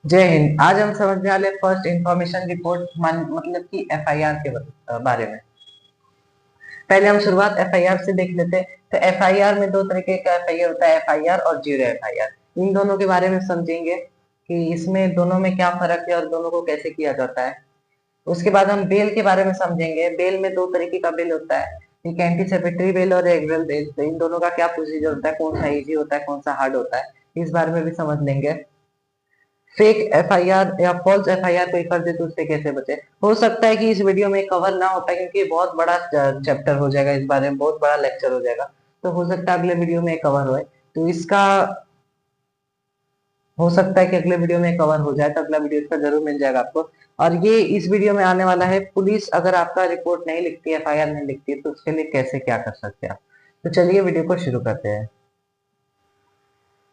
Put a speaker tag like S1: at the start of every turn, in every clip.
S1: जय हिंद। आज हम समझने वाले फर्स्ट इंफॉर्मेशन रिपोर्ट मतलब कि एफआईआर के बारे में। पहले हम शुरुआत एफआईआर से देख लेते हैं। तो एफआईआर में दो तरीके का एफआईआर होता है, एफआईआर और जीरो एफआईआर। इन दोनों के बारे में समझेंगे कि इसमें दोनों में क्या फर्क है और दोनों को कैसे किया जाता है। उसके बाद हम बेल के बारे में समझेंगे। बेल में दो तरीके का बेल होता है, एक एंटीसिपेटरी बेल और रेगुलर बेल। तो इन दोनों का क्या प्रोसीजर होता है, कौन सा इजी होता है, कौन सा हार्ड होता है, इस बारे में भी समझ लेंगे। फेक एफआईआर या फॉल्स एफआईआर कोई कर दे तो उससे कैसे बचे। हो सकता है कि इस वीडियो में कवर ना हो पाए क्योंकि ये बहुत बड़ा चैप्टर हो जाएगा, इस बारे में बहुत बड़ा लेक्चर हो जाएगा। तो हो सकता है अगले वीडियो में कवर होए, तो इसका हो सकता है कि अगले वीडियो में कवर हो जाए, तो अगला वीडियो इसका जरूर मिल जाएगा आपको। और ये इस वीडियो में आने वाला है, पुलिस अगर आपका रिपोर्ट नहीं लिखती, एफआईआर नहीं लिखती है, तो उसके लिए कैसे क्या कर सकते हैं आप। तो चलिए वीडियो को शुरू करते हैं।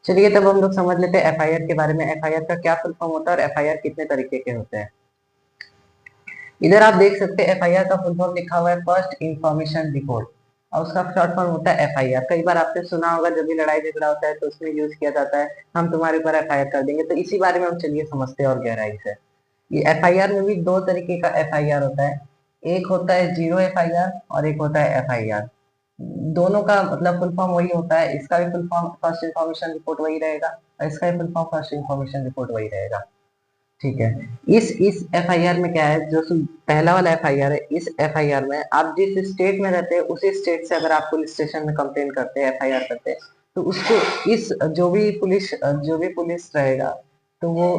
S1: चलिए तब हम लोग समझ लेते हैं एफआईआर के बारे में। एफआईआर का क्या फुल फॉर्म होता है और एफआईआर कितने तरीके के होते हैं। इधर आप देख सकते हैं एफआईआर का फुल फॉर्म लिखा हुआ है, फर्स्ट इंफॉर्मेशन रिपोर्ट, और उसका शॉर्ट फॉर्म होता है एफआईआर। कई बार आपने सुना होगा जब भी लड़ाई झगड़ा होता है तो उसमें यूज किया जाता है, हम तुम्हारे ऊपर एफआईआर कर देंगे। तो इसी बारे में हम चलिए समझते हैं और गहराई से। ये एफआईआर में भी दो तरीके का एफआईआर होता है, एक होता है जीरो एफआईआर और एक होता है एफआईआर। दोनों का मतलब फुल फॉर्म वही होता है, इसका भी full form first information report वही रहेगा और इसका भी full form first information report वही रहेगा। ठीक है। इस एफआईआर में क्या है, जो पहला वाला एफआईआर है, इस एफआईआर में आप जिस स्टेट में रहते हैं उसी स्टेट से अगर आप पुलिस स्टेशन में कंप्लेन करते हैं, एफआईआर करते हैं, तो उसको इस जो भी पुलिस रहेगा, तो वो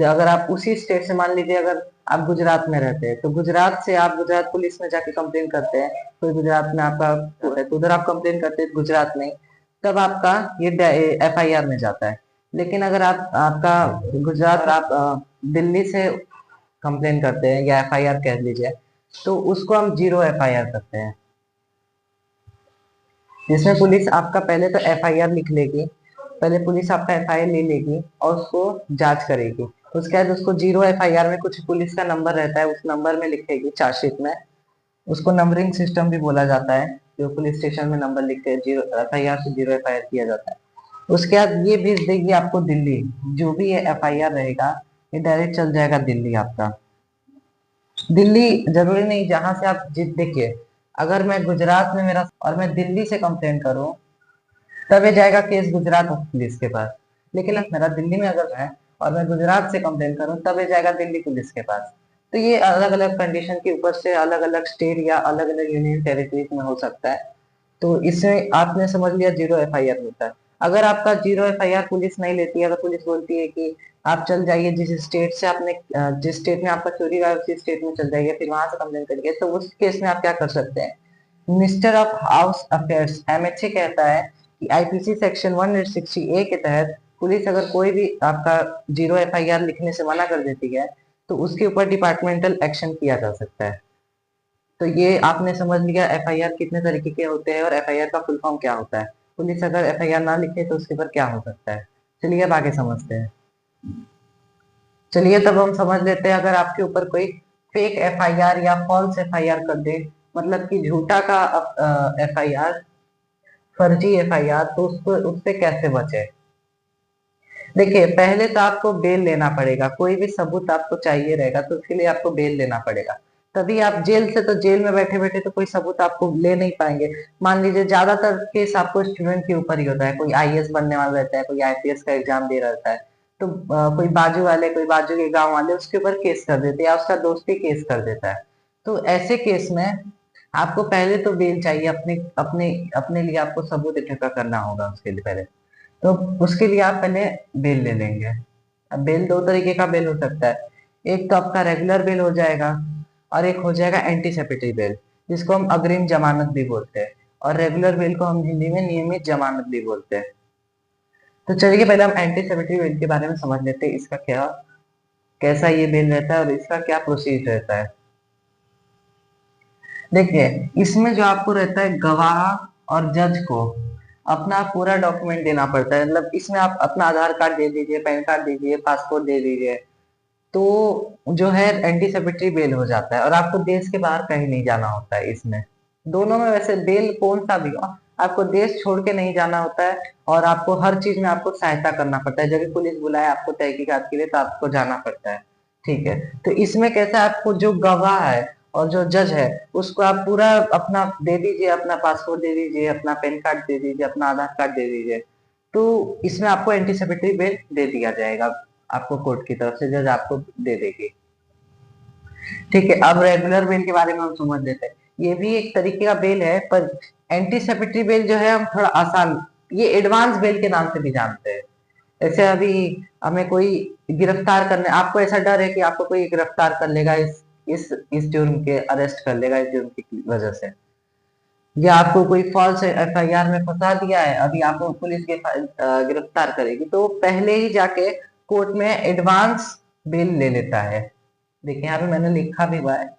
S1: अगर आप उसी स्टेट से, मान लीजिए अगर आप गुजरात में रहते हैं तो गुजरात से आप गुजरात पुलिस में जाके कंप्लेन करते हैं, कोई गुजरात में आपका है तो उधर आप कंप्लेन करते हैं गुजरात में, तब आपका ये एफआईआर में जाता है। लेकिन अगर आप आपका गुजरात और आप दिल्ली से कंप्लेन करते हैं या एफआईआर कह लीजिए, तो उसको हम जीरो एफआईआर करते हैं, जिसमें पुलिस आपका पहले तो एफआईआर लिख लेगी, पहले पुलिस आपका एफआईआर ले लेगी और उसको जांच करेगी। उसके बाद उसको जीरो एफआईआर में कुछ पुलिस का नंबर रहता है, उस नंबर में लिखेगी चार्जशीट में। उसको नंबरिंग सिस्टम भी बोला जाता है, जो पुलिस स्टेशन में नंबर लिख के जीरो एफआईआर से जीरो एफआईआर किया जाता है। उसके बाद ये भेज देगी आपको दिल्ली, जो भी ये एफआईआर रहेगा ये डायरेक्ट चल जाएगा दिल्ली आपका। दिल्ली जरूरी नहीं, जहां से आप जित देखिए, अगर मैं गुजरात में मेरा और मैं दिल्ली से कंप्लेन करूं, तब ये जाएगा केस गुजरात पुलिस के पास। लेकिन मेरा दिल्ली में अगर है और मैं गुजरात से कंप्लेन करूं, तब ये जाएगा दिल्ली पुलिस के पास। तो ये अलग अलग कंडीशन के ऊपर से अलग अलग स्टेट या अलग अलग यूनियन टेरिटरीज में हो सकता है। तो इसमें आपने समझ लिया जीरो एफआईआर होता है। अगर आपका जीरो एफआईआर पुलिस नहीं लेती है, अगर पुलिस बोलती है कि आप चल जाइए जिस स्टेट से आपने जिस स्टेट में आपका चोरी हुआ है उसी स्टेट में चल जाइए, फिर वहां से कंप्लेन करिए, तो उस केस में आप क्या कर सकते हैं। Minister of house affairs MHA कहता है कि आईपीसी सेक्शन 160 ए के तहत पुलिस अगर कोई भी आपका जीरो एफआईआर लिखने से मना कर देती है, तो उसके ऊपर डिपार्टमेंटल एक्शन किया जा सकता है। तो ये आपने समझ लिया एफआईआर कितने तरीके के होते हैं और एफआईआर का फुल फॉर्म क्या होता है। पुलिस अगर एफआईआर ना लिखे तो उसके ऊपर क्या हो सकता है। चलिए अब आगे समझते हैं। चलिए तब हम समझ लेते हैं, अगर आपके ऊपर कोई फेक एफआईआर या फॉल्स एफआईआर कर दे, मतलब कि झूठा का एफआईआर, फर्जी एफआईआर, तो उसको उससे कैसे बचे। देखिए पहले तो आपको बेल लेना पड़ेगा, कोई भी सबूत आपको चाहिए रहेगा तो उसके लिए आपको बेल लेना पड़ेगा। तभी आप जेल से, तो जेल में बैठे बैठे तो कोई सबूत आपको ले नहीं पाएंगे। मान लीजिए ज्यादातर केस आपको स्टूडेंट के ऊपर ही होता है, कोई आईएएस बनने वाला रहता है, कोई आईपीएस का एग्जाम दे रहा रहता है, तो कोई बाजू वाले, कोई बाजू के गांव वाले उसके ऊपर केस कर देते हैं या उसका दोस्त ही केस कर देता है। तो ऐसे केस में आपको पहले तो बेल चाहिए, अपने अपने अपने लिए आपको सबूत इकट्ठा करना होगा उसके लिए पहले। तो उसके लिए आप पहले बेल ले लेंगे। अब बेल दो तरीके का बेल हो सकता है, एक तो आपका रेगुलर बेल हो जाएगा और एक हो जाएगा एंटीसिपेटरी बेल, जिसको हम अग्रिम जमानत भी बोलते हैं, और रेगुलर बेल को हम हिंदी में नियमित जमानत भी बोलते हैं। तो चलिए पहले हम एंटीसिपेटरी बेल के बारे में समझ लेते हैं, इसका क्या, कैसा ये बेल रहता है और इसका क्या प्रोसीजर रहता है। देखिए इसमें जो आपको रहता है, गवाह और जज को अपना पूरा डॉक्यूमेंट देना पड़ता है। मतलब इसमें आप अपना आधार कार्ड दे दीजिए, पैन कार्ड दे दीजिए, पासपोर्ट दे दीजिए, तो जो है एंटीसिपेटरी बेल हो जाता है और आपको देश के बाहर कहीं नहीं जाना होता है इसमें। दोनों में वैसे बेल कौन सा भी हो, आपको देश छोड़ के नहीं जाना होता है और आपको हर चीज में आपको सहायता करना पड़ता है। जब भी पुलिस बुलाए आपको तहकीकात के लिए तो आपको जाना पड़ता है। ठीक है, तो इसमें कैसा है, आपको जो गवाह है और जो जज है उसको आप पूरा अपना दे दीजिए, अपना पासपोर्ट दे दीजिए, अपना पैन कार्ड दे दीजिए, अपना आधार कार्ड दे दीजिए, तो इसमें आपको एंटीसिपेटरी बेल दे दिया जाएगा, आपको कोर्ट की तरफ से जज आपको दे देगी। ठीक है, अब रेगुलर बेल के बारे में हम समझ लेते हैं। ये भी एक तरीके का बेल है, पर एंटीसिपेटरी बेल जो है हम थोड़ा आसान, ये एडवांस बेल के नाम से भी जानते हैं। जैसे अभी हमें कोई गिरफ्तार करने, आपको ऐसा डर है कि आपको कोई गिरफ्तार कर लेगा इस जुर्म के, अरेस्ट कर लेगा इस जुर्म की वजह से, या आपको कोई फॉल्स एफआईआर में फंसा दिया है, अभी आपको पुलिस के गिरफ्तार करेगी, तो पहले ही जाके कोर्ट में एडवांस बेल ले लेता है। देखिए यहाँ पे मैंने लिखा भी हुआ है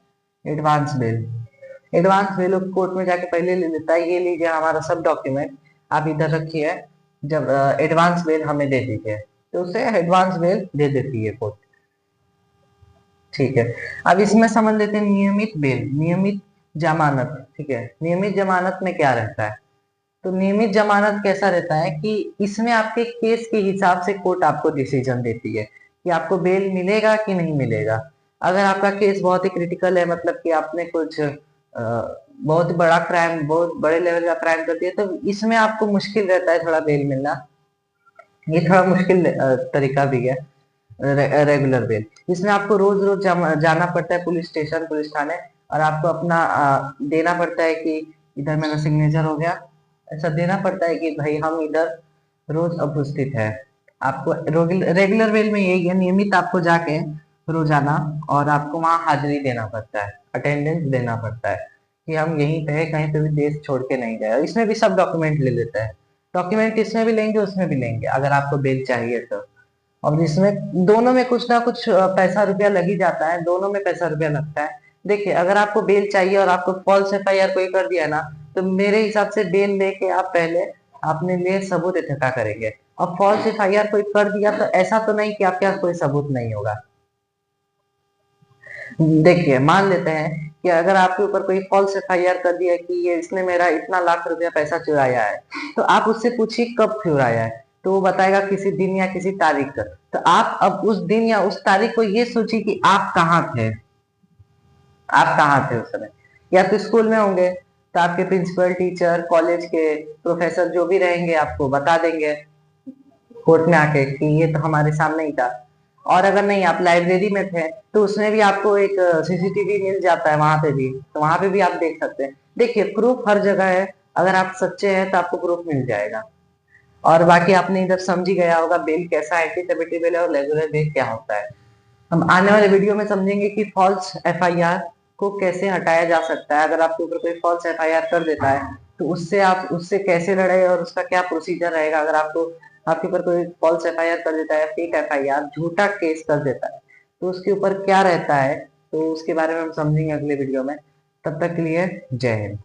S1: advance bail. Advance bail court में जाके पहले ले लेता है। ये लीजिए हमारा सब डॉक्यूमेंट, आप इधर रखिए, जब एडवांस बेल हमें दे दीजिए, तो उसे एडवांस बेल दे देती है कोर्ट। ठीक है, अब इसमें समझ लेते हैं नियमित बेल, नियमित जमानत। ठीक है, नियमित जमानत में क्या रहता है, तो नियमित जमानत कैसा रहता है कि इसमें आपके केस के हिसाब से कोर्ट आपको डिसीजन देती है कि आपको बेल मिलेगा कि नहीं मिलेगा। अगर आपका केस बहुत ही क्रिटिकल है, मतलब कि आपने कुछ बहुत बड़ा क्राइम, बहुत बड़े लेवल का क्राइम कर दिया, तो इसमें आपको मुश्किल रहता है थोड़ा बेल मिलना। ये थोड़ा मुश्किल तरीका भी है रेगुलर बेल। इसमें आपको रोज रोज जाना पड़ता है पुलिस स्टेशन, पुलिस थाने, और आपको अपना देना पड़ता है कि इधर मेरा सिग्नेचर हो गया, ऐसा देना पड़ता है कि भाई हम इधर रोज उपस्थित है। आपको रेगुलर बेल में यही है, नियमित आपको जाके रोजाना और आपको वहां हाजिरी देना पड़ता है, अटेंडेंस देना पड़ता है कि हम यहीं पे है, कहीं पे भी देश छोड़ के नहीं गए। इसमें भी सब डॉक्यूमेंट ले लेता है, डॉक्यूमेंट इसमें भी लेंगे उसमें भी लेंगे अगर आपको बेल चाहिए तो। और इसमें दोनों में कुछ ना कुछ पैसा रुपया लग ही जाता है, दोनों में पैसा रुपया लगता है। देखिए अगर आपको बेल चाहिए और आपको फॉल्स एफआईआर कोई कर दिया ना, तो मेरे हिसाब से बेल लेके आप पहले अपने लिए सबूत इकट्ठा करेंगे। और फॉल्स एफआईआर कोई कर दिया तो ऐसा तो नहीं कि आपके पास कोई सबूत नहीं होगा। देखिए मान लेते हैं कि अगर आपके ऊपर कोई फॉल्स एफआईआर कर दिया कि ये इसने मेरा इतना लाख रुपया पैसा चुराया है, तो आप उससे पूछिए कब चुराया है, तो वो बताएगा किसी दिन या किसी तारीख का। तो आप अब उस दिन या उस तारीख को ये सोचिए कि आप कहाँ थे, आप कहाँ थे उस समय। या तो स्कूल में होंगे, तो आपके प्रिंसिपल, टीचर, कॉलेज के प्रोफेसर जो भी रहेंगे आपको बता देंगे कोर्ट में आके कि ये तो हमारे सामने ही था। और अगर नहीं आप लाइब्रेरी में थे तो उसमें भी आपको एक सीसीटीवी मिल जाता है, वहां पे भी, तो वहां पे भी आप देख सकते हैं। देखिए प्रूफ हर जगह है, अगर आप सच्चे हैं तो आपको प्रूफ मिल जाएगा। और बाकी आपने इधर समझ ही गया होगा बेल कैसा है, एंटीसिपेटरी बेल और रेगुलर बेल क्या होता है। हम आने वाले वीडियो में समझेंगे कि फॉल्स एफआईआर को कैसे हटाया जा सकता है। अगर आपके ऊपर कोई फॉल्स एफआईआर कर देता है तो उससे आप उससे कैसे लड़े और उसका क्या प्रोसीजर रहेगा। अगर आपको आपके ऊपर कोई फॉल्स एफआईआर कर देता है, फेक एफआईआर, झूठा केस कर देता है, तो उसके ऊपर क्या रहता है, तो उसके बारे में हम समझेंगे अगले वीडियो में। तब तक के लिए जय हिंद।